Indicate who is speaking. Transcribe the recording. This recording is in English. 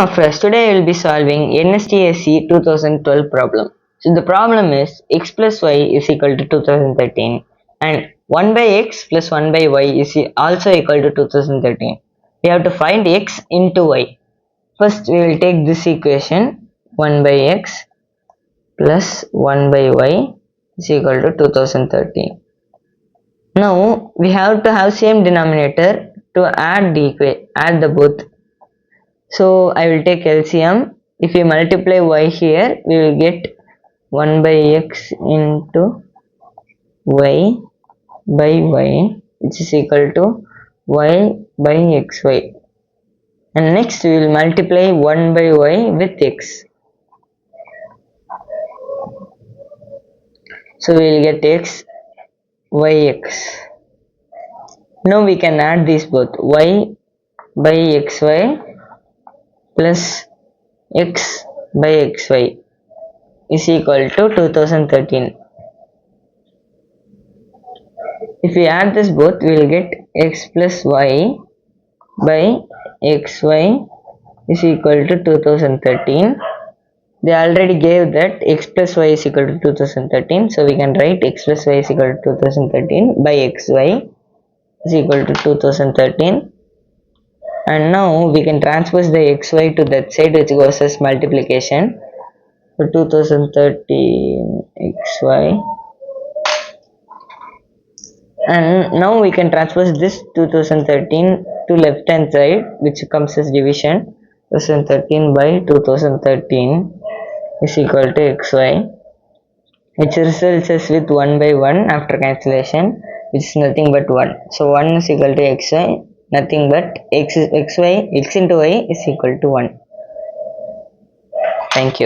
Speaker 1: Afraz. Today I will be solving NSTSE 2012 problem. So the problem is x plus y is equal to 2013 and 1 by x plus 1 by y is also equal to 2013. We have to find x into y. First we will take this equation 1 by x plus 1 by y is equal to 2013. Now we have to have same denominator to add the both. So I will take LCM. If we multiply y here, we will get 1 by x into y by y, which is equal to y by xy. And next we will multiply 1 by y with x. So we will get x, yx. Now we can add these both, y by xy plus x by xy is equal to 2013. If we add this both, we will get x plus y by xy is equal to 2013. They already gave that x plus y is equal to 2013, so we can write x plus y is equal to 2013 by xy is equal to 2013. And now we can transpose the xy to that side, which goes as multiplication. So 2013 xy, and now we can transpose this 2013 to left hand side, which comes as division. 2013 by 2013 is equal to xy, which results us with 1 by 1 after cancellation, which is nothing but 1. So 1 is equal to xy, nothing but x into y is equal to 1. Thank you.